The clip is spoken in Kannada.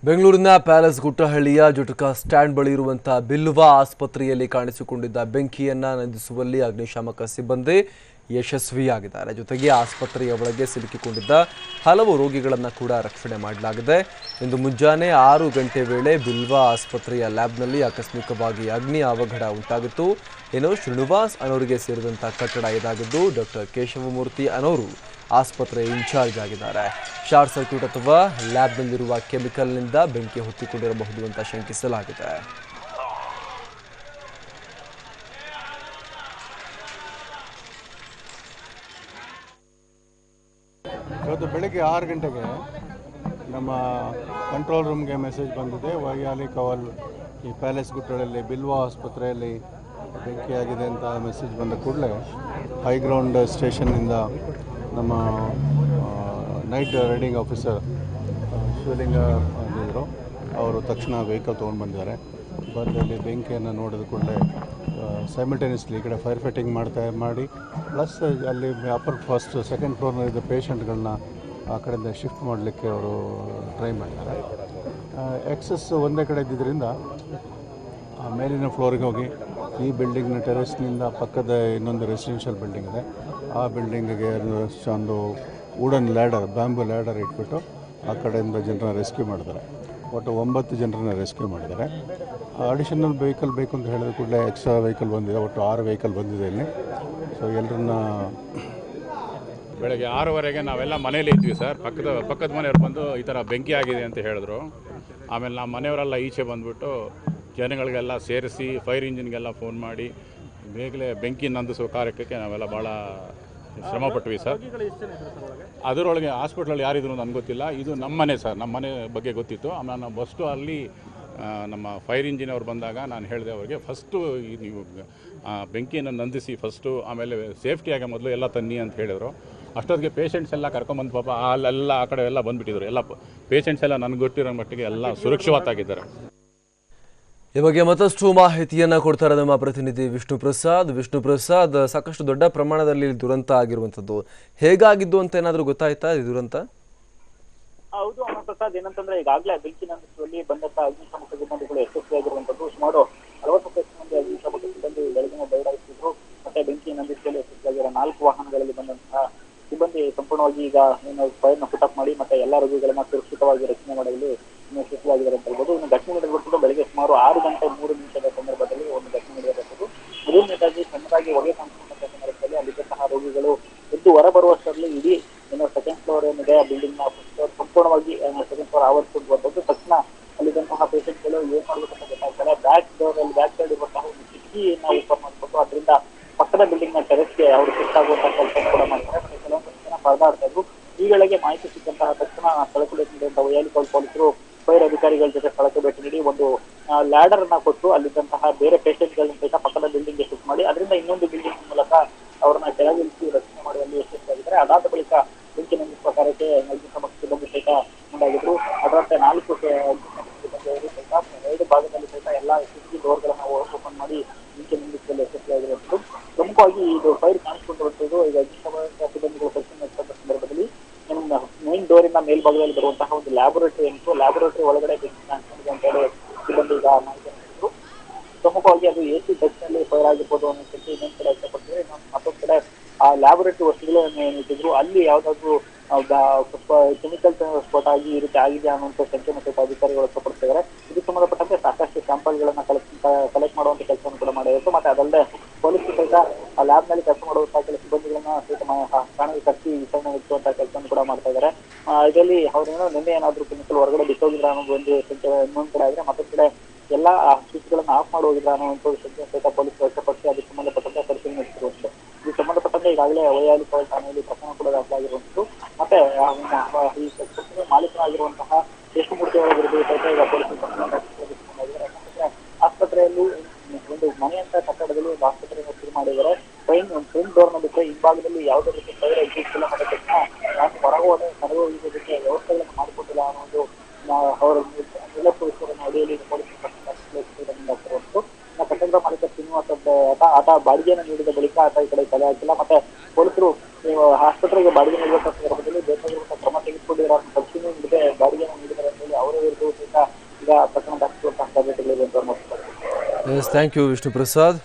ಬೆಂಗಳೂರಿನ ಪ್ಯಾಲೇಸ್ ಗುಟ್ಟಹಳ್ಳಿಯ ಜುಟುಕಾ ಸ್ಟ್ಯಾಂಡ್ ಬಳಿ ಇರುವಂತಹ ಬಿಲ್ವಾ ಆಸ್ಪತ್ರೆಯಲ್ಲಿ ಕಾಣಿಸಿಕೊಂಡಿದ್ದ ಬೆಂಕಿಯನ್ನು ನಂದಿಸುವಲ್ಲಿ ಅಗ್ನಿಶಾಮಕ ಸಿಬ್ಬಂದಿ ಯಶಸ್ವಿಯಾಗಿದ್ದಾರೆ. ಜೊತೆಗೆ ಆಸ್ಪತ್ರೆಯ ಒಳಗೆ ಸಿಲುಕಿಕೊಂಡಿದ್ದ ಹಲವು ರೋಗಿಗಳನ್ನು ಕೂಡ ರಕ್ಷಣೆ ಮಾಡಲಾಗಿದೆ. ಇಂದು ಮುಂಜಾನೆ 6 ಗಂಟೆ ವೇಳೆ ಬಿಲ್ವಾ ಆಸ್ಪತ್ರೆಯ ಲ್ಯಾಬ್ನಲ್ಲಿ ಆಕಸ್ಮಿಕವಾಗಿ ಅಗ್ನಿ ಅವಘಡ ಉಂಟಾಗಿತ್ತು. ಶ್ರೀನಿವಾಸ್ ಅನ್ನೋರಿಗೆ ಸೇರಿದಂಥ ಕಟ್ಟಡ ಇದಾಗಿದ್ದು ಡಾಕ್ಟರ್ ಕೇಶವಮೂರ್ತಿ ಅನ್ನೋರು ಆಸ್ಪತ್ರೆ ಇನ್ಚಾರ್ಜ್ ಆಗಿದ್ದಾರೆ. ಶಾರ್ಟ್ ಸರ್ಕ್ಯೂಟ್ ಅಥವಾ ಲ್ಯಾಬ್ನಲ್ಲಿರುವ ಕೆಮಿಕಲ್ನಿಂದ ಬೆಂಕಿ ಹೊತ್ತಿಕೊಂಡಿರಬಹುದು ಅಂತ ಶಂಕಿಸಲಾಗಿದೆ. ಇವತ್ತು ಬೆಳಗ್ಗೆ 6 ಗಂಟೆಗೆ ನಮ್ಮ ಕಂಟ್ರೋಲ್ ರೂಮ್ಗೆ ಮೆಸೇಜ್ ಬಂದಿದೆ. ವೈಯಾಲಿ ಕವಲ್ ಈ ಪ್ಯಾಲೇಸ್ ಗುಟ್ಟಳ್ಳಿಯಲ್ಲಿ ಬಿಲ್ವಾ ಆಸ್ಪತ್ರೆಯಲ್ಲಿ ಬೆಂಕಿಯಾಗಿದೆ ಅಂತ ಮೆಸೇಜ್ ಬಂದ ಕೂಡಲೇ ಹೈಗ್ರೌಂಡ್ ಸ್ಟೇಷನ್ನಿಂದ ನಮ್ಮ ನೈಟ್ ರೈಡಿಂಗ್ ಆಫೀಸರ್ ಶಿವಲಿಂಗ ಅಂದಿದ್ರು, ಅವರು ತಕ್ಷಣ ವೆಹಿಕಲ್ ತೊಗೊಂಡು ಬಂದಿದ್ದಾರೆ. ಬಂದಲ್ಲಿ ಬೆಂಕಿಯನ್ನು ನೋಡಿದ ಕೂಡಲೇ ಸೈಮಲ್ಟೇನಿಯಸ್ಲಿ ಈ ಕಡೆ ಫೈರ್ ಫೈಟಿಂಗ್ ಮಾಡಿ ಪ್ಲಸ್ ಅಲ್ಲಿ ಫಸ್ಟ್ ಸೆಕೆಂಡ್ ಫ್ಲೋರ್ನಲ್ಲಿದ್ದ ಪೇಷಂಟ್ಗಳನ್ನ ಆ ಕಡೆಯಿಂದ ಶಿಫ್ಟ್ ಮಾಡಲಿಕ್ಕೆ ಅವರು ಟ್ರೈ ಮಾಡಿದ್ದಾರೆ. ಎಕ್ಸಸ್ ಒಂದೇ ಕಡೆ ಇದ್ದಿದ್ದರಿಂದ ಮೇಲಿನ ಫ್ಲೋರಿಗೆ ಹೋಗಿ ಈ ಬಿಲ್ಡಿಂಗ್ನ ಟೆರೆಸ್ನಿಂದ ಪಕ್ಕದ ಇನ್ನೊಂದು ರೆಸಿಡೆನ್ಷಿಯಲ್ ಬಿಲ್ಡಿಂಗ್ ಇದೆ, ಆ ಬಿಲ್ಡಿಂಗಿಗೆ ಒಂದು ವುಡನ್ ಲ್ಯಾಡರ್, ಬ್ಯಾಂಬೂ ಲ್ಯಾಡರ್ ಇಟ್ಬಿಟ್ಟು ಆ ಕಡೆಯಿಂದ ಜನರನ್ನ ರೆಸ್ಕ್ಯೂ ಮಾಡಿದ್ದಾರೆ. ಒಟ್ಟು 9 ಜನರನ್ನ ರೆಸ್ಕ್ಯೂ ಮಾಡಿದ್ದಾರೆ. ಅಡಿಷನಲ್ ವೆಹಿಕಲ್ ಬೇಕು ಅಂತ ಹೇಳಿದ ಕೂಡಲೇ ಎಕ್ಸ್ಟ್ರಾ ವೆಹಿಕಲ್ ಬಂದಿದೆ. ಒಟ್ಟು 6 ವೆಹಿಕಲ್ ಬಂದಿದೆ ಇಲ್ಲಿ. ಸೊ ಎಲ್ಲರನ್ನ ಬೆಳಗ್ಗೆ 6:15 ನಾವೆಲ್ಲ ಮನೇಲಿ ಇದ್ವಿ ಸರ್. ಪಕ್ಕದ ಮನೆಯವ್ರು ಬಂದು ಈ ಥರ ಬೆಂಕಿ ಆಗಿದೆ ಅಂತ ಹೇಳಿದ್ರು. ಆಮೇಲೆ ನಮ್ಮ ಮನೆಯವರೆಲ್ಲ ಈಚೆ ಬಂದುಬಿಟ್ಟು ಜನಗಳಿಗೆಲ್ಲ ಸೇರಿಸಿ ಫೈರ್ ಇಂಜಿನ್ಗೆಲ್ಲ ಫೋನ್ ಮಾಡಿ ಬೇಗನೆ ಬೆಂಕಿ ನಂದಿಸುವ ಕಾರ್ಯಕ್ಕೆ ನಾವೆಲ್ಲ ಭಾಳ ಶ್ರಮಪಟ್ವಿ ಸರ್. ಅದರೊಳಗೆ ಹಾಸ್ಪಿಟ್ಲಲ್ಲಿ ಯಾರಿದ್ರು ನನಗೆ ಗೊತ್ತಿಲ್ಲ. ಇದು ನಮ್ಮ ಮನೆ ಸರ್, ನಮ್ಮ ಮನೆ ಬಗ್ಗೆ ಗೊತ್ತಿತ್ತು. ಆಮೇಲೆ ನಾವು ಫಸ್ಟು ಅಲ್ಲಿ ನಮ್ಮ ಫೈರ್ ಇಂಜಿನ್ ಅವ್ರು ಬಂದಾಗ ನಾನು ಹೇಳಿದೆ ಅವ್ರಿಗೆ, ಫಸ್ಟು ನೀವು ಬೆಂಕಿಯನ್ನು ನಂದಿಸಿ ಫಸ್ಟು, ಆಮೇಲೆ ಸೇಫ್ಟಿಯಾಗಿ ಮೊದಲು ಎಲ್ಲ ತನ್ನಿ ಅಂತ ಹೇಳಿದರು. ಅಷ್ಟೊತ್ತಿಗೆ ಪೇಷಂಟ್ಸ್ ಎಲ್ಲ ಕರ್ಕೊಂಬಂದು ಪಾಪ ಅಲ್ಲೆಲ್ಲ ಆ ಕಡೆ ಎಲ್ಲ ಬಂದುಬಿಟ್ಟಿದ್ರು. ಎಲ್ಲ ಪೇಷಂಟ್ಸ್ ಎಲ್ಲ ನನಗೆ ಗೊತ್ತಿರೋ ಮಟ್ಟಿಗೆ ಎಲ್ಲ ಸುರಕ್ಷಿತವಾಗಿದ್ದಾರೆ. ಈ ಬಗ್ಗೆ ಮತ್ತಷ್ಟು ಮಾಹಿತಿಯನ್ನು ಕೊಡ್ತಾರೆ ನಮ್ಮ ಪ್ರತಿನಿಧಿ ವಿಷ್ಣು ಪ್ರಸಾದ್. ಸಾಕಷ್ಟು ದೊಡ್ಡ ಪ್ರಮಾಣದಲ್ಲಿ ದುರಂತ ಆಗಿರುವಂಥದ್ದು ಹೇಗಾಗಿದ್ದು ಅಂತ ಏನಾದರೂ ಗೊತ್ತಾಯ್ತಾ ಈ ದುರಂತ? ಹೌದು ಪ್ರಸಾದ್, ಏನಂತಂದ್ರೆ ಈಗಾಗಲೇ ಬೆಂಕಿ ನಂದಿಸುವಲ್ಲಿ ಬಂದಂತಹ ಅಗ್ನಿಶಾಮಕ ಸಿಬ್ಬಂದಿಗಳು ಯಶಸ್ವಿಯಾಗಿರುವಂತದ್ದು. ಸುಮಾರು 40 ಮಂದಿ ಅಗ್ನಿಶಾಮಕ ಸಿಬ್ಬಂದಿ ಬೆಳಗಿನ ಬೈಡಾಯಿಸಿದ್ರು. ಮತ್ತೆ ಬೆಂಕಿ ನಂದಿಸುವಲ್ಲಿ ಯಶಸ್ವಿಯಾಗಿರೋ 4 ವಾಹನಗಳಲ್ಲಿ ಬಂದಂತಹ ಸಿಬ್ಬಂದಿ ಸಂಪೂರ್ಣವಾಗಿ ಈಗ ಫೈರ್ನ ಪುಟಪ್ ಮಾಡಿ ಮತ್ತೆ ಎಲ್ಲಾ ರೋಗಿಗಳನ್ನ ಸುರಕ್ಷಿತವಾಗಿ ರಕ್ಷಣೆ ಮಾಡಲು ಯಶಸ್ವಿಯಾಗಿದ್ದಾರೆ ಅಂತ ಹೇಳ್ಬೋದು. ಇನ್ನು ಘಟನೆ ನಡೆದಿರುವಂಥದ್ದು ಬೆಳಗ್ಗೆ ಸುಮಾರು 6 ಗಂಟೆ 3 ನಿಮಿಷದ ಸಂದರ್ಭದಲ್ಲಿ ಒಂದು ಘಟನೆ ನಡೆದಿರುವಂಥದ್ದು. ಮೊದಲನೇದಾಗಿ ಸಣ್ಣದಾಗಿ ಹೊಗೆ ಕಾಣಿಸಿಕೊಂಡಂತಹ ಸಂದರ್ಭದಲ್ಲಿ ಅಲ್ಲಿದ್ದಂತಹ ರೋಗಿಗಳು ಎದ್ದು ಹೊರಬರುವಷ್ಟರಲ್ಲಿ ಇಡೀ ಸೆಕೆಂಡ್ ಫ್ಲೋರ್ ಏನಿದೆ ಆ ಬಿಲ್ಡಿಂಗ್ ನ ಸಂಪೂರ್ಣವಾಗಿ ಸೆಕೆಂಡ್ ಫ್ಲೋರ್ ಆವರಿಸಿರುವಂಥದ್ದು. ತಕ್ಷಣ ಅಲ್ಲಿದ್ದಂತಹ ಪೇಷಂಟ್ಗಳು ಏನ್ ಮಾಡ್ಬೇಕಂತ ಗೊತ್ತಾಗ್ತಾರೆ. ಬ್ಯಾಕ್ ಸೈಡ್ ಇರುವಂತಹ ಒಂದು ಕಿಟಕಿಯನ್ನ ಓಪನ್ ಮಾಡಿಕೊಂಡು ಅದರಿಂದ ಪಕ್ಕದ ಬಿಲ್ಡಿಂಗ್ ನ ಟೆರೆಸ್ಗೆ ಅವರು ಶಿಫ್ಟ್ ಆಗುವಂತಹ ಕೆಲಸ ಕೂಡ ಮಾಡ್ತಾರೆ. ಮತ್ತೆ ಕೆಲವೊಂದು ಜನ ಪರದಾಡ್ತಾ ಇದ್ರು. ಈ ವೇಳೆಗೆ ಮಾಹಿತಿ ಸಿಕ್ಕಂತಹ ತಕ್ಷಣ ಸ್ಥಳಕ್ಕೆ ಭೇಟಿ ನೀಡಿದಂತಹ ವೈಯಾಲಿ ಪೊಲೀಸರು ಫೈರ್ ಅಧಿಕಾರಿಗಳ ಜೊತೆ ಸ್ಥಳಕ್ಕೆ ಭೇಟಿ ನೀಡಿ ಒಂದು ಲ್ಯಾಡರ್ ಅನ್ನ ಕೊಟ್ಟು ಅಲ್ಲಿದ್ದಂತಹ ಬೇರೆ ಪೇಷಂಟ್ಗಳನ್ನ ಸಹಿತ ಪಕ್ಕದ ಬಿಲ್ಡಿಂಗ್ ಗೆ ಶಿಫ್ಟ್ ಮಾಡಿ ಅದರಿಂದ ಇನ್ನೊಂದು ಬಿಲ್ಡಿಂಗ್ ಮೂಲಕ ಅವರನ್ನ ಕೆಳಗಿಳಿಸಿ ರಕ್ಷಣೆ ಮಾಡುವಲ್ಲಿ ಯಶಸ್ವಿಯಾಗಿದ್ದಾರೆ. ಅದಾದ ಬಳಿಕ ಬೆಂಕಿ ನಂದಿಸುವ ಕಾರ್ಯಕ್ಕೆ ಅಗ್ನಿಶಾಮಕ ಸಿಬ್ಬಂದಿ ಸಹಿತ ಮುಂದಾಗಿದ್ರು. ಅದರಂತೆ 4 ಸಿಬ್ಬಂದಿಯವರು ಸಹಿತ 2 ಭಾಗದಲ್ಲಿ ಸಹಿತ ಎಲ್ಲಾ ಕಿಟಕಿ ಡೋರ್ಗಳನ್ನ ಓಪನ್ ಮಾಡಿ ಬೆಂಕಿ ನಂದಿಸುವಲ್ಲಿ ಯಶಸ್ವಿಯಾಗಿರುವಂಥದ್ದು. ಪ್ರಮುಖವಾಗಿ ಇದು ಫೈರ್ ಕಾಣಿಸಿಕೊಂಡಿರುವಂಥದ್ದು ಈಗ ಅಗ್ನಿಶಾಮಕ ಸಿಬ್ಬಂದಿಗಳು ಪರಿಶೀಲನೆ ನಡೆಸಿದ ಸಂದರ್ಭದಲ್ಲಿ ಮೇನ್ ಡೋರಿನ ಮೇಲ್ಭಾಗದಲ್ಲಿ ಬರುವಂತಹ ಒಂದು ಲ್ಯಾಬೋರೇಟರಿ ಏನಿತ್ತು, ಲ್ಯಾಬೋರೇಟರಿ ಒಳಗಡೆ ಬೆಂಕಿ ಕಾಣಿಸ್ಕೊಂಡಿದೆ ಅಂತ ಹೇಳಿ ಸಿಬ್ಬಂದಿ ಈಗ ಮಾಹಿತಿ ನೀಡಿದ್ರು. ಪ್ರಮುಖವಾಗಿ ಅದು AC ಡಸ್ಟ್ ನಲ್ಲಿ ಫೈರ್ ಆಗಿರ್ಬೋದು ಅನ್ನೋದಕ್ಕೆ ಇನ್ನೊಂದು ಕಡೆ ಇಷ್ಟಪಡ್ತಾರೆ. ಮತ್ತೊಂದು ಕಡೆ ಆ ಲ್ಯಾಬೋರೇಟರಿ ವಸ್ತುಗಳನ್ನು ಏನಿಟ್ಟಿದ್ರು ಅಲ್ಲಿ ಯಾವ್ದಾದ್ರು ಕೆಮಿಕಲ್ ಸ್ಫೋಟ ಆಗಿ ಈ ರೀತಿ ಆಗಿದೆ ಅನ್ನುವಂಥ ಸಂಖ್ಯೆ ಮತ್ತು ಅಧಿಕಾರಿಗಳು ವ್ಯಕ್ತಪಡಿಸಿದ್ದಾರೆ. ಇದಕ್ಕೆ ಸಂಬಂಧಪಟ್ಟಂತೆ ಸಾಕಷ್ಟು ಸ್ಯಾಂಪಲ್ಗಳನ್ನ ಕಲೆಕ್ಟ್ ಮಾಡುವಂತ ಕೆಲಸವನ್ನು ಕೂಡ ಮಾಡಿರುತ್ತೆ. ಮತ್ತೆ ಅದಲ್ಲದೆ ಪೊಲೀಸ್ ಸಹಿತ ಆ ಲ್ಯಾಬ್ ನಲ್ಲಿ ಕೆಲಸ ಮಾಡುವಂತಹ ಕೆಲ ಸಿಬ್ಬಂದಿಗಳನ್ನ ಸಹಿತ ಠಾಣೆಗೆ ಕರೆಸಿ ವಿಚಾರಣೆ ನಡೆಸುವಂತಹ ಕೆಲಸವನ್ನು ಕೂಡ ಮಾಡ್ತಾ ಇದ್ದಾರೆ. ಇದರಲ್ಲಿ ಅವ್ರೇನೋ ನಿನ್ನೆ ಏನಾದ್ರು ಕೆಮಿಕಲ್ ಹೊರಗಡೆ ಬಿಟ್ಟೋಗಿದ್ರ ಅನ್ನೋದು ಒಂದು ಸಂಖ್ಯೆ ಇನ್ನೊಂದು ಕಡೆ ಆದ್ರೆ, ಮತ್ತೊಂದು ಕಡೆ ಎಲ್ಲಾ ಸ್ವಿಚ್ ಗಳನ್ನ ಆಫ್ ಮಾಡಿ ಹೋಗಿದ್ರ ಅನ್ನೋ ಸಂಖ್ಯೆ ಸಹಿತ ಪೊಲೀಸ್ ವ್ಯಕ್ತಪಡಿಸಿ ಅದಕ್ಕೆ ಸಂಬಂಧಪಟ್ಟಂತೆ ಪರಿಶೀಲನೆ ನಡೆಸಿರುವಂಥದ್ದು. ಇದಕ್ಕೆ ಸಂಬಂಧಪಟ್ಟಂತೆ ಈಗಾಗಲೇ ವೈಯಾಲಿ ಕವಲ್ ಠಾಣೆಯಲ್ಲಿ ಪ್ರಕರಣ ಕೂಡ ದಾಖಲಾಗಿರುವಂಥದ್ದು. ಮತ್ತೆ ಈ ಮಾಲೀಕರಾಗಿರುವಂತಹ ಕೇಶವಮೂರ್ತಿ ಅವರ ವಿರುದ್ಧ ಸಹಿತ ಈಗ ಪೊಲೀಸರು ಯಾಕಂದ್ರೆ ಆಸ್ಪತ್ರೆಯಲ್ಲಿ ಒಂದು ಮನೆ ಅಂತ ಕಟ್ಟಡದಲ್ಲಿ ಒಂದು ಆಸ್ಪತ್ರೆಯನ್ನು ಶುರು ಮಾಡಿದ್ದಾರೆ. ಫ್ರಂಟ್ ಡೋರ್ ನ ಬಿಟ್ಟರೆ ಹಿಂಭಾಗದಲ್ಲಿ ಯಾವುದೇ ರೀತಿ ಫೈರ್ ಎಕ್ಸಿಟ್ ಇಲ್ಲ. ಮತ್ತೆ ತಕ್ಷಣ ನಾನು ಹೊರಗೆ ಹೋಗೋದಕ್ಕೆ ವ್ಯವಸ್ಥೆಗಳನ್ನು ಮಾಡಿಕೊಟ್ಟಿಲ್ಲ ಅನ್ನೋದು ಅವರ ಎಲ್ಲ ಪೊಲೀಸರನ್ನ ಅಡಿಯಲ್ಲಿ ಪೊಲೀಸರು ಕಟ್ಟಡದ ಮಾಲೀಕ ಶ್ರೀನಿವಾಸ ಆತ ಬಾಡಿಗೆಯನ್ನು ನೀಡಿದ ಬಳಿಕ ಆತ ಈ ಕಡೆ ತಲೆ ಹಾಕಿಲ್ಲ. ಮತ್ತೆ ಪೊಲೀಸರು ಆಸ್ಪತ್ರೆಗೆ ಬಾಡಿಗೆ ನೀಡುವಂತಹ ಸಂದರ್ಭದಲ್ಲಿ ಬೇಕಾಗಿರುವಂತಹ ಕ್ರಮ ತೆಗೆದುಕೊಂಡಿರೋ ಪರಿಶೀಲನೆ ನೀಡದೆ ಬಾಡಿಗೆಯನ್ನು ನೀಡಿದ್ದಾರೆ ಅಂತ ಹೇಳಿ ಅವರ ವಿರುದ್ಧ ಸಹಿತ ಈಗ ಪ್ರಕರಣ ದಾಖಲಿಸುವಂತಹ ಸಾಧ್ಯತೆಗಳಿವೆ ಅಂತ yes thank you Vishnu Prasad.